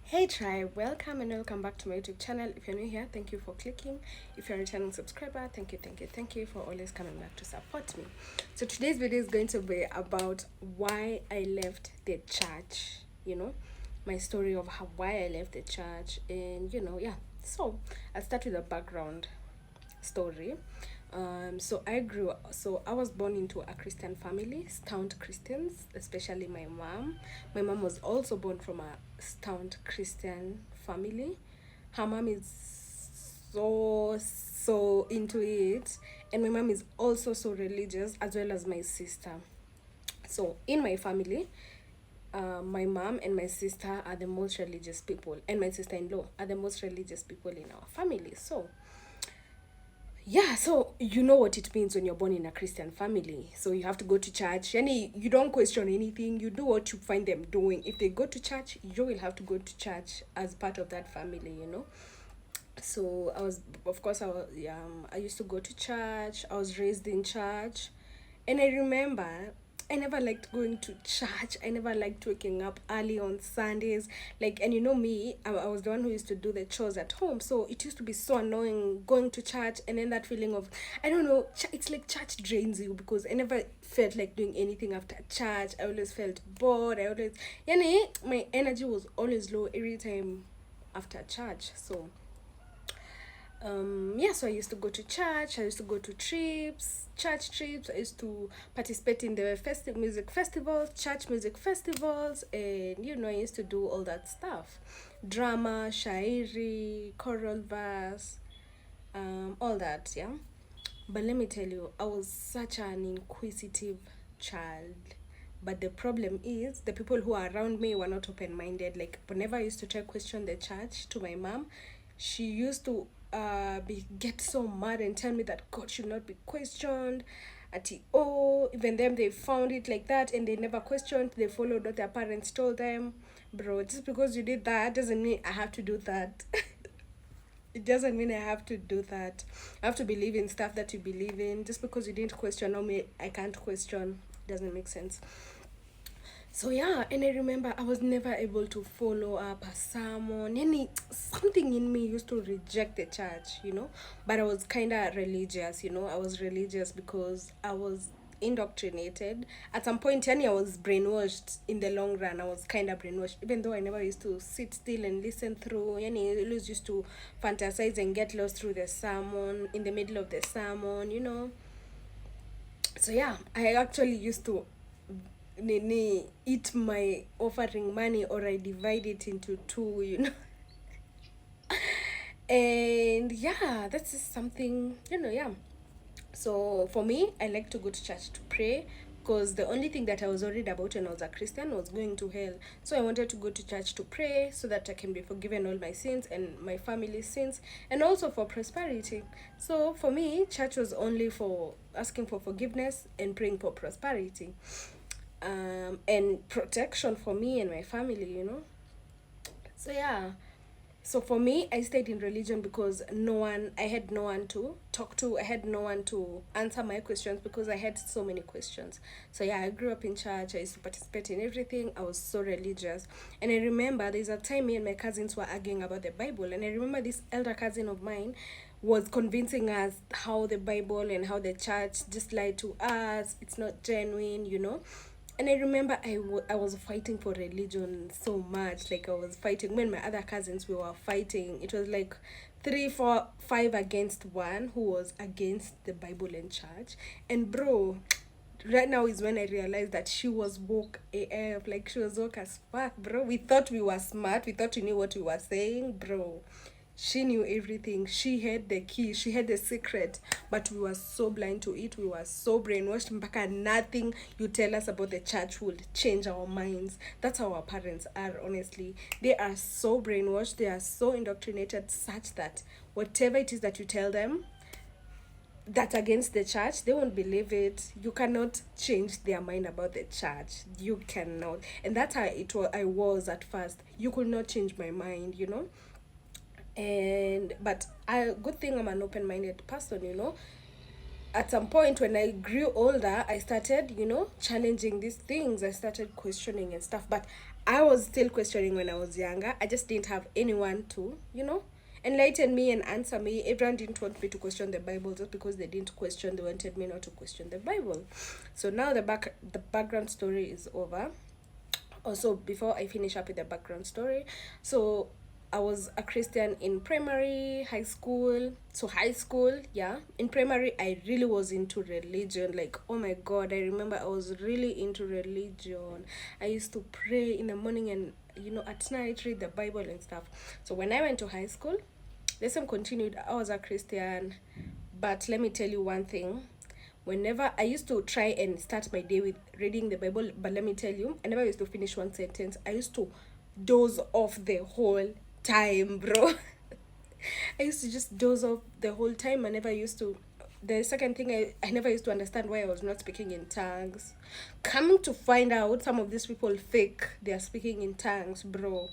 Hey tribe, welcome and welcome back to my YouTube channel. If you're new here, thank you for clicking. If you're a returning subscriber, thank you for always coming back to support me. So today's video is going to be about why I left the church, my story of why I left the church, and yeah. So I'll start with a background story. So I was born into a Christian family, staunch Christians, especially my mom. My mom was also born from a staunch Christian family. Her mom is so into it, and my mom is also so religious, as well as my sister. So in my family, my mom and my sister are the most religious people, and my sister-in-law are the most religious people in our family. So yeah, so you know what it means when you're born in a Christian family. So you have to go to church. You don't question anything. You do what you find them doing. If they go to church, you will have to go to church as part of that family. So of course, I used to go to church. I was raised in church, and I remember I never liked going to church. I never liked waking up early on Sundays. And me, I was the one who used to do the chores at home. So it used to be so annoying going to church, and then that feeling of, I don't know, it's like church drains you because I never felt like doing anything after church. I always felt bored. My energy was always low every time after church. So so I used to go to church. I used to go to church trips. I used to participate in the music festivals, church music festivals, and I used to do all that stuff: drama, shairi, choral verse, all that. Yeah. But let me tell you, I was such an inquisitive child. But the problem is, the people who are around me were not open minded. Like, whenever I used to try question the church to my mom, she used to get so mad and tell me that God should not be questioned. Even them, they found it like that and they never questioned. They followed what their parents told them. Bro, just because you did that doesn't mean I have to do that. It doesn't mean I have to do that. I have to believe in stuff that you believe in. Just because you didn't question, no, me, I can't question. Doesn't make sense. So yeah, and I remember I was never able to follow up a sermon. Something in me used to reject the church. But I was kind of religious. I was religious because I was indoctrinated. At some point, I was brainwashed in the long run. I was kind of brainwashed, even though I never used to sit still and listen through. I always used to fantasize and get lost through the sermon, in the middle of the sermon. So yeah, I actually used to eat my offering money, or I divide it into two. And yeah, that's just something. Yeah. So for me, I like to go to church to pray, because the only thing that I was worried about when I was a Christian was going to hell. So I wanted to go to church to pray so that I can be forgiven all my sins and my family's sins, and also for prosperity. So for me, church was only for asking for forgiveness and praying for prosperity, and protection for me and my family. So yeah, so for me, I stayed in religion because I had no one to talk to. I had no one to answer my questions because I had so many questions. So yeah, I grew up in church. I used to participate in everything. I was so religious. And I remember there's a time me and my cousins were arguing about the Bible. And I remember this elder cousin of mine was convincing us how the Bible and how the church just lied to us. It's not genuine. And I remember I was fighting for religion so much. Like, I was fighting when my other cousins, we were fighting. It was like 3, 4, 5 against one who was against the Bible and church. And bro, right now is when I realized that she was woke AF. Like, she was woke as fuck, bro. We thought we were smart. We thought we knew what we were saying, bro. She knew everything. She had the key. She had the secret. But we were so blind to it. We were so brainwashed. Mpaka nothing you tell us about the church would change our minds. That's how our parents are, honestly. They are so brainwashed. They are so indoctrinated such that whatever it is that you tell them that's against the church, they won't believe it. You cannot change their mind about the church. You cannot. And that's how I was at first. You could not change my mind. And but good thing I'm an open-minded person. At some point when I grew older, I started challenging these things. I started questioning and stuff, but I was still questioning when I was younger. I just didn't have anyone to, enlighten me and answer me. Everyone didn't want me to question the Bible just because they didn't question. They wanted me not to question the Bible. So now the background story is over. Also, before I finish up with the background story, so I was a Christian in primary, high school. So high school, yeah. In primary, I really was into religion. Like, oh my God, I remember I was really into religion. I used to pray in the morning and at night read the Bible and stuff. So when I went to high school, the same continued. I was a Christian, but let me tell you one thing. Whenever I used to try and start my day with reading the Bible, but let me tell you, I never used to finish one sentence. I used to doze off the whole time, bro. I used to just doze off the whole time. I never used to. The second thing, I never used to understand why I was not speaking in tongues. Coming to find out, some of these people fake they are speaking in tongues, bro.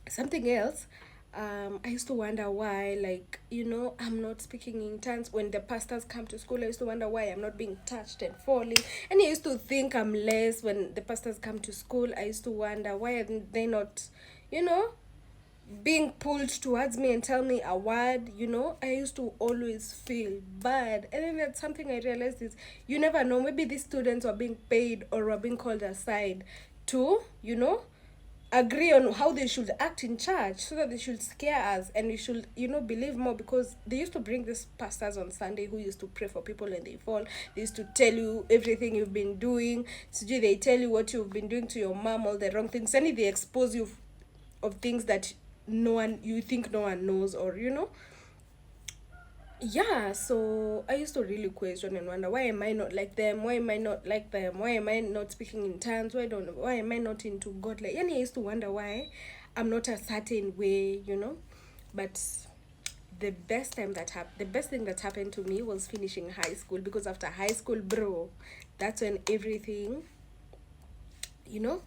Something else, I used to wonder why, like, I'm not speaking in tongues. When the pastors come to school, I used to wonder why I'm not being touched and falling. And I used to think I'm less when the pastors come to school. I used to wonder why are they not, you know, being pulled towards me and tell me a word. I used to always feel bad. And then that's something I realized is you never know. Maybe these students are being paid or are being called aside to, agree on how they should act in church so that they should scare us and we should believe more, because they used to bring these pastors on Sunday who used to pray for people and they fall. They used to tell you everything you've been doing. So they tell you what you've been doing to your mom, all the wrong things. Suddenly they expose you of things that you think no one knows, or yeah. So I used to really question and wonder, why am I not like them? Why am I not like them? Why am I not speaking in tongues? Why am I not into God? Like, I used to wonder why I'm not a certain way. But the best thing that happened to me was finishing high school, because after high school, bro, that's when everything, you know,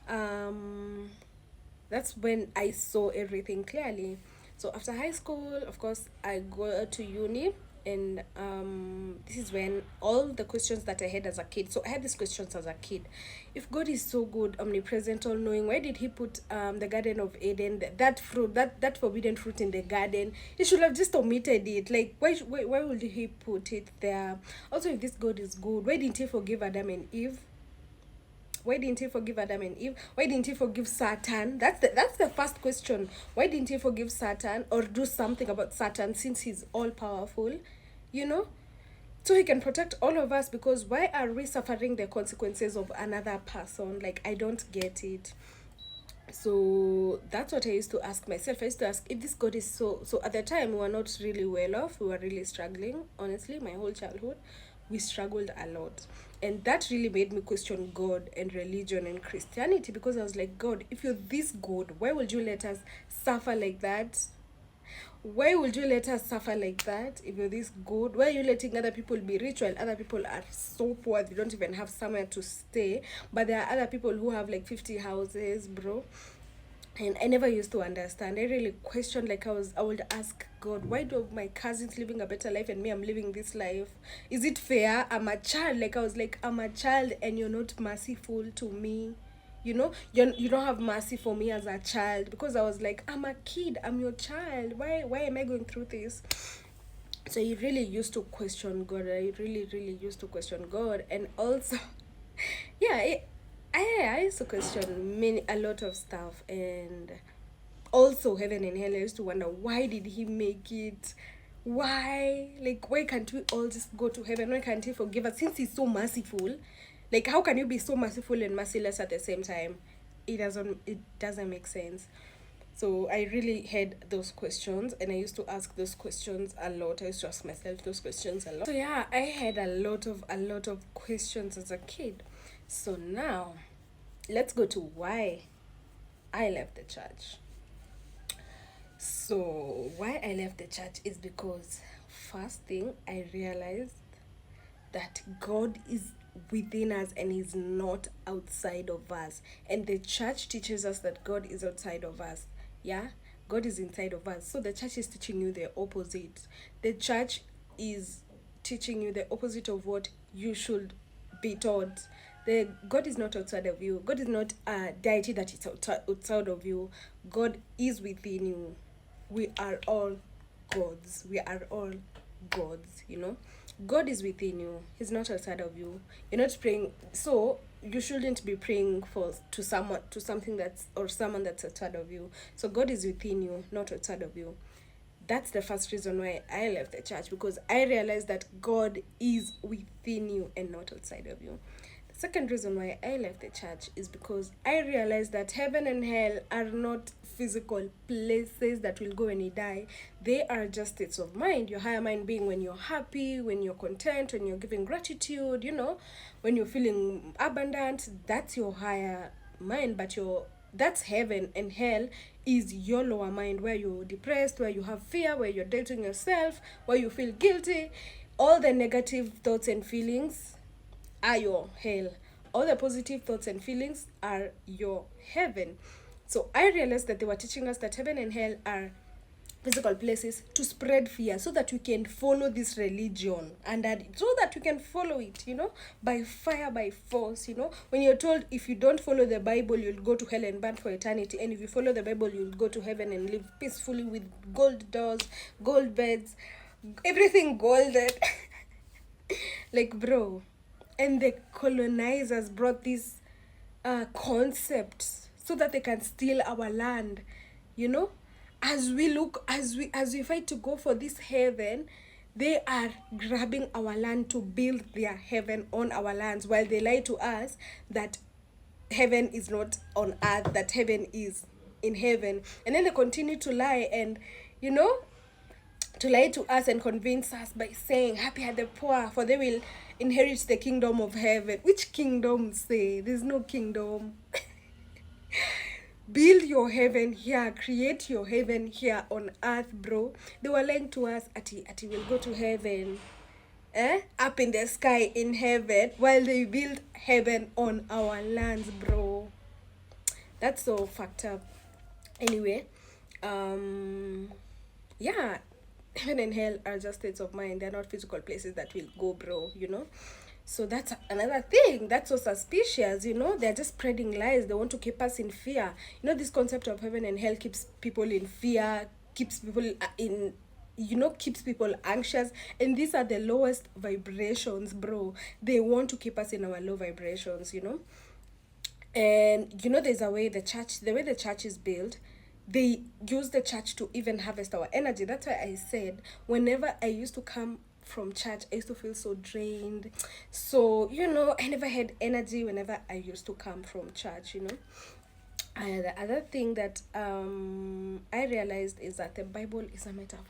um that's when I saw everything clearly. So after high school, of course, I go to uni, and this is when all the questions that I had as a kid. So I had these questions as a kid: if God is so good, omnipresent, all knowing, why did He put the Garden of Eden, that fruit, that forbidden fruit in the garden? He should have just omitted it. Like, why would He put it there? Also, if this God is good, why didn't He forgive Adam and Eve? Why didn't He forgive Adam and Eve? Why didn't He forgive Satan? That's the first question. Why didn't He forgive Satan or do something about Satan, since he's all powerful? You know? So He can protect all of us, because why are we suffering the consequences of another person? Like, I don't get it. So that's what I used to ask myself. I used to ask, if this God is so at the time we were not really well off, we were really struggling. Honestly, my whole childhood, we struggled a lot. And that really made me question God and religion and Christianity, because I was like, God, if you're this good, why would you let us suffer like that? Why would you let us suffer like that if you're this good? Why are you letting other people be rich while other people are so poor they don't even have somewhere to stay? But there are other people who have like 50 houses, bro. And I never used to understand. I really questioned, like, I would ask God, why do my cousins living a better life and me, I'm living this life? Is it fair? I'm a child. Like, I was like, I'm a child and you're not merciful to me. You don't have mercy for me as a child, because I was like, I'm a kid, I'm your child. Why am I going through this? So you really used to question God. I really used to question God. And also, yeah, I used to question a lot of stuff. And also heaven and hell, I used to wonder, why did He make it? Why can't we all just go to heaven? Why can't He forgive us, since He's so merciful? Like, how can you be so merciful and merciless at the same time? It doesn't make sense. So I really had those questions, and I used to ask those questions a lot. I used to ask myself those questions a lot. So yeah, I had a lot of questions as a kid. So now let's go to why I left the church. So why I left the church is because, first thing, I realized that God is within us and He's not outside of us. And the church teaches us that God is outside of us. Yeah? God is inside of us. So the church is teaching you the opposite. The church is teaching you the opposite of what you should be taught. The God is not outside of you. God is not a deity that is outside of you. God is within you. We are all gods. We are all gods, you know. God is within you. He's not outside of you. You're not praying, so you shouldn't be praying for to someone, to something that's, or someone that's outside of you. So God is within you, not outside of you. That's the first reason why I left the church, because I realized that God is within you and not outside of you. The second reason why I left the church is because I realized that heaven and hell are not physical places that will go when you die. They are just states of mind. Your higher mind being when you're happy, when you're content, when you're giving gratitude, you know, when you're feeling abundant. That's your higher mind, but that's heaven. And hell is your lower mind, where you're depressed, where you have fear, where you're doubting yourself, where you feel guilty. All the negative thoughts and feelings are your hell. All the positive thoughts and feelings are your heaven. So I realized that they were teaching us that heaven and hell are physical places to spread fear, so that we can follow this religion, and that so that we can follow it, you know, by fire, by force. You know, when you're told if you don't follow the Bible, you'll go to hell and burn for eternity, and if you follow the Bible, you'll go to heaven and live peacefully with gold doors, gold beds, everything golden. Like, bro. And the colonizers brought these concepts so that they can steal our land, you know. As we fight to go for this heaven, they are grabbing our land to build their heaven on our lands, while they lie to us that heaven is not on earth, that heaven is in heaven. And then they continue to lie, and you know, to lie to us and convince us by saying, happy are the poor, for they will inherit the kingdom of heaven. Which kingdom? Say there's no kingdom. Build your heaven here, create your heaven here on earth, bro. They were lying to us, ati will go to heaven, up in the sky in heaven, while they build heaven on our lands, bro. That's so fucked up. Anyway, yeah, heaven and hell are just states of mind. They're not physical places that will go, bro, you know. So that's another thing that's so suspicious, you know. They're just spreading lies. They want to keep us in fear. You know, this concept of heaven and hell keeps people in fear, keeps people in, you know, keeps people anxious. And these are the lowest vibrations, bro. They want to keep us in our low vibrations, you know. And you know, there's a way the way the church is built, they use the church to even harvest our energy. That's why I said, whenever I used to come from church, I used to feel so drained. So, you know, I never had energy whenever I used to come from church, you know. And the other thing that I realized is that the Bible is a metaphor.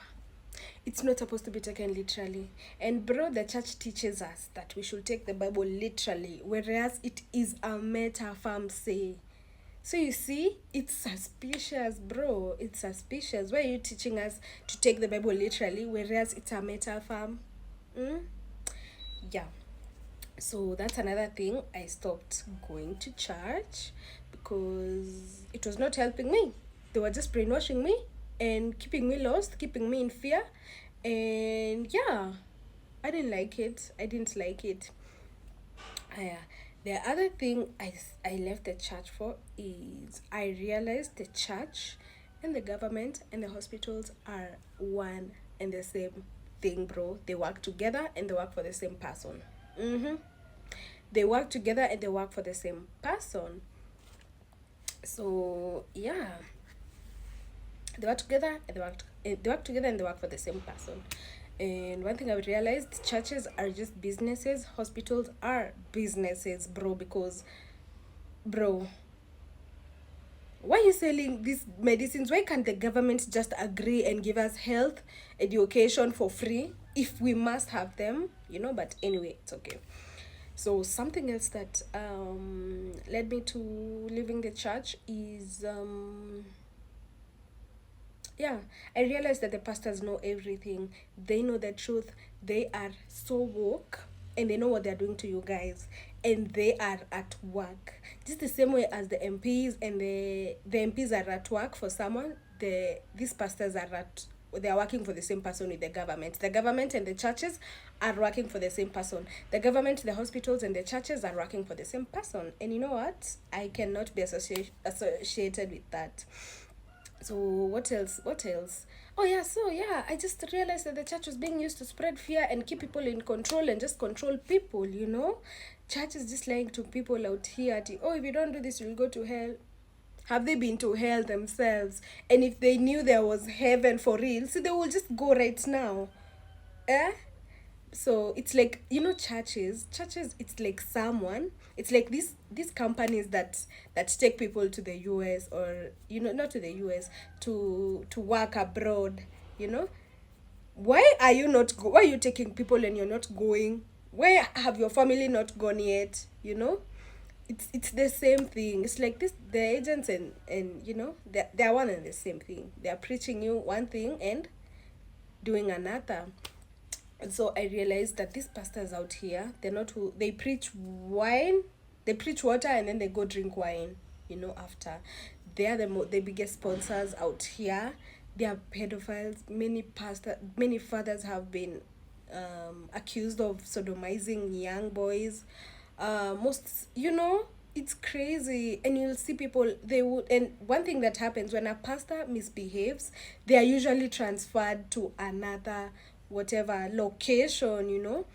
It's not supposed to be taken literally. And bro, the church teaches us that we should take the Bible literally, whereas it is a metaphor, say. So you see, it's suspicious, bro. It's suspicious. Why are you teaching us to take the Bible literally, whereas it's a metaphor? Yeah. So that's another thing. I stopped going to church because it was not helping me. They were just brainwashing me and keeping me lost, keeping me in fear. And yeah, I didn't like it. The other thing I left the church for is I realized the church and the government and the hospitals are one and the same thing, bro. They work together and they work for the same person. They work together and they work for the same person. So yeah, they work together and they work together and they work for the same person. And one thing I realized, churches are just businesses, hospitals are businesses, bro. Because, bro, why are you selling these medicines? Why can't the government just agree and give us health education for free if we must have them, you know? But anyway, it's okay. So something else that led me to leaving the church is yeah, I realized that the pastors know everything. They know the truth. They are so woke, and they know what they're doing to you guys, and they are at work. Just the same way as the MPs and the MPs are at work for someone, these pastors are at they are working for the same person with the government. The government and the churches are working for the same person. The government, the hospitals, and the churches are working for the same person. And you know what? I cannot be associated with that. So what else? What else? Oh yeah, so yeah, I just realized that the church was being used to spread fear and keep people in control and just control people, you know? Church is just lying to people out here. Oh, if you don't do this, you'll go to hell. Have they been to hell themselves? And if they knew there was heaven for real, so they will just go right now. Eh? So it's like, you know, churches, it's like someone, it's like these companies that take people to the US, or you know, not to the US, to work abroad, you know. Why are you taking people and you're not going? Why have your family not gone yet, you know? It's the same thing. It's like this, the agents, and you know, they're one and the same thing. They're preaching you one thing and doing another. And so I realized that these pastors out here, they're not who they preach wine, they preach water, and then they go drink wine, you know, after. They are the biggest sponsors out here. They are pedophiles. Many fathers have been accused of sodomizing young boys. Most, you know, it's crazy. And you'll see people, they would, and one thing that happens when a pastor misbehaves, they are usually transferred to another whatever location, you know.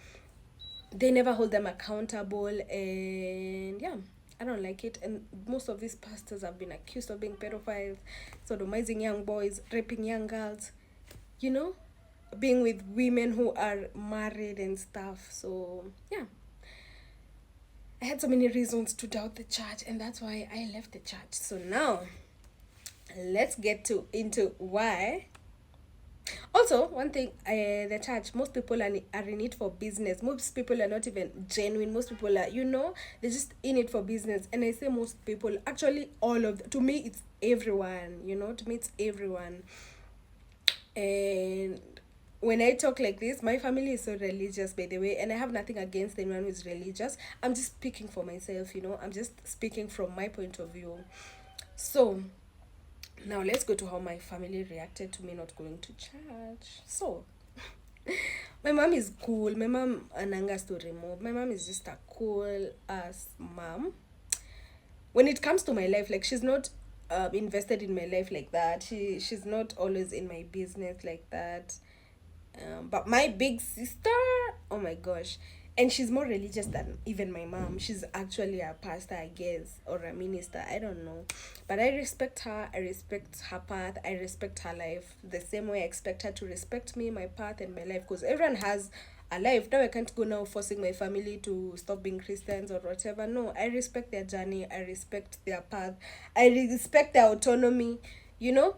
They never hold them accountable, and yeah, I don't like it. And most of these pastors have been accused of being pedophiles, sodomizing young boys, raping young girls, you know, being with women who are married and stuff. So yeah, I had so many reasons to doubt the church, and that's why I left the church. So now let's get to into why. Also, one thing, the church, most people are in it for business. Most people are not even genuine. Most people are, you know, they're just in it for business. And I say most people, actually, all of them. To me, it's everyone, you know, to me, it's everyone. And when I talk like this, my family is so religious, by the way, and I have nothing against anyone who's religious. I'm just speaking for myself, you know, I'm just speaking from my point of view. So, now let's go to how my family reacted to me not going to church. So, my mom is cool. My mom ananga story more. My mom is just a cool ass mom. When it comes to my life, like she's not invested in my life like that. She's not always in my business like that. But my big sister, oh my gosh, and she's more religious than even my mom. She's actually a pastor, I guess, or a minister. I don't know, but I respect her. I respect her path. I respect her life the same way I expect her to respect me, my path, and my life. Because everyone has a life. Now I can't go now forcing my family to stop being Christians or whatever. No, I respect their journey. I respect their path. I respect their autonomy. You know,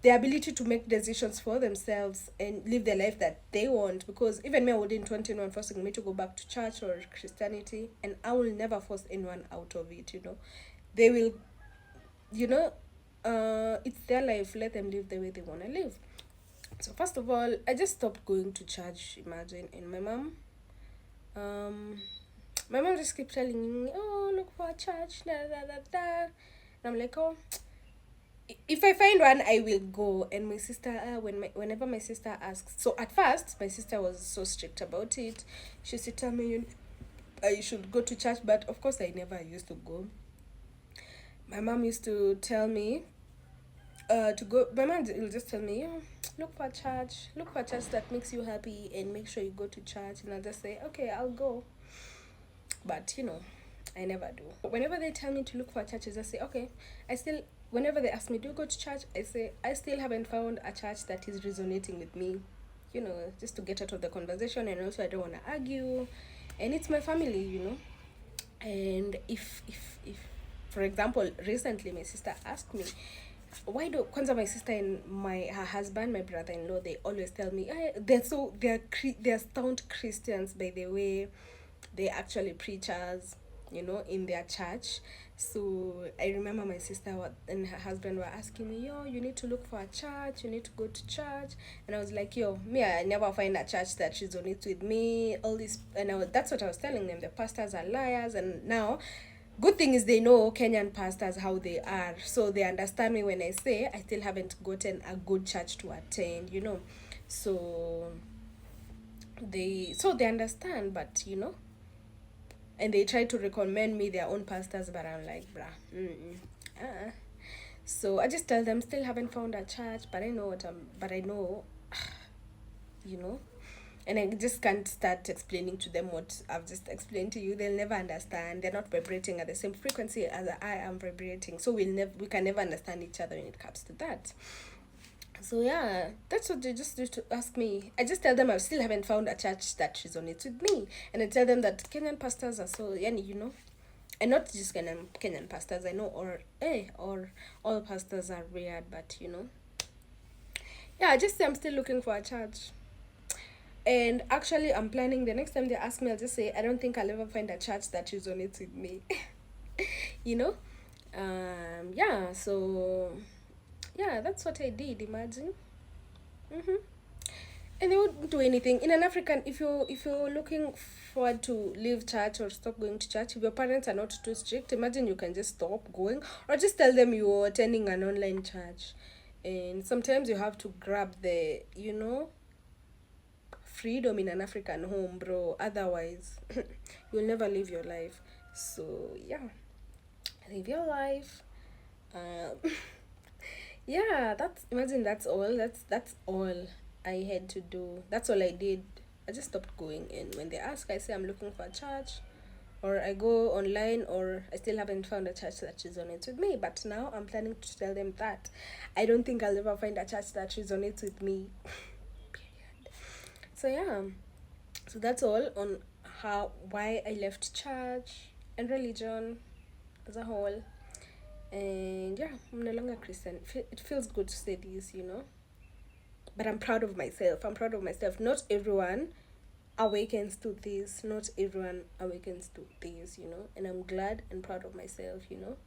the ability to make decisions for themselves and live the life that they want. Because even me, I wouldn't want anyone forcing me to go back to church or Christianity, and I will never force anyone out of it, you know. They will, you know, it's their life, let them live the way they want to live. So first of all, I just stopped going to church, imagine. And um my mom just kept telling me, oh, look for a church, da da da da. And I'm like, oh, if I find one, I will go. And my sister, whenever my sister asks, so at first my sister was so strict about it. She used to tell me, you should go to church, but of course I never used to go. My mom used to tell me to go. My mom will just tell me, look for a church that makes you happy, and make sure you go to church. And I'll just say, okay, I'll go. But you know, I never do. Whenever they tell me to look for churches, I say, okay. Whenever they ask me, do you go to church? I say, I still haven't found a church that is resonating with me. You know, just to get out of the conversation, and also I don't want to argue. And it's my family, you know. And if for example, recently my sister asked me, why do kwanza my sister and her husband, my brother-in-law, they always tell me, they're staunch Christians, by the way. They actually preachers, you know, in their church. So I remember my sister and her husband were asking me, yo, you need to look for a church, you need to go to church. And I was like, yo, me, I never find a church that resonates with me, all this. And that's what I was telling them. The pastors are liars. And now Good thing is they know Kenyan pastors how they are, so they understand me when I say I still haven't gotten a good church to attend, you know. So they understand, but you know, and they try to recommend me their own pastors, but I'm like, bruh, so I just tell them still haven't found a church, but I know, you know, and I just can't start explaining to them what I've just explained to you. They'll never understand. They're not vibrating at the same frequency as I am vibrating, so we can never understand each other when it comes to that. So yeah, that's what they just do to ask me. I just tell them I still haven't found a church that resonates with me, and I tell them that Kenyan pastors are so, yani, you know, and not just Kenyan pastors. I know, or all pastors are weird, but you know, yeah. I just say I'm still looking for a church, and actually, I'm planning the next time they ask me, I'll just say I don't think I'll ever find a church that resonates with me. You know, yeah. So yeah, that's what I did. Imagine. Mm-hmm. And they won't do anything in an African. If you're looking forward to leave church or stop going to church, if your parents are not too strict, imagine you can just stop going, or just tell them you're attending an online church. And sometimes you have to grab the, you know, freedom in an African home, bro. Otherwise, you'll never live your life. So yeah, live your life. um yeah, that's, imagine, that's all, that's all I had to do. That's all I did. I just stopped going, and when they ask, I say I'm looking for a church, or I go online, or I still haven't found a church that resonates with me. But now I'm planning to tell them that I don't think I'll ever find a church that resonates with me. So yeah, so that's all on how why I left church and religion as a whole. And yeah, I'm no longer Christian. It feels good to say this, you know. But I'm proud of myself. I'm proud of myself. Not everyone awakens to this. Not everyone awakens to this, you know. And I'm glad and proud of myself, you know.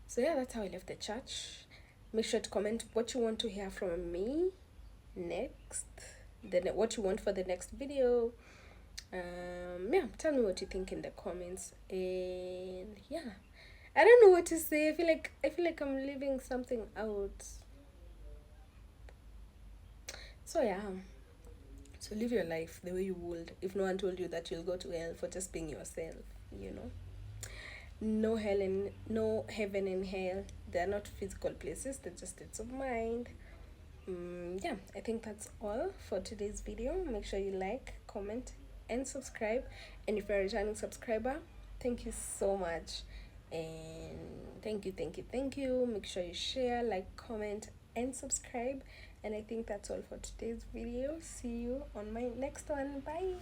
So yeah, that's how I left the church. Make sure to comment what you want to hear from me next. Then what you want for the next video. Yeah, tell me what you think in the comments. And yeah, I don't know what to say. I feel like I'm leaving something out. So yeah. So live your life the way you would if no one told you that you'll go to hell for just being yourself, you know? No heaven and hell. They're not physical places, they're just states of mind. Yeah, I think that's all for today's video. Make sure you like, comment, and subscribe. And if you're a returning subscriber, thank you so much. And thank you. Make sure you share, like, comment, and subscribe. And I think that's all for today's video. See you on my next one. Bye.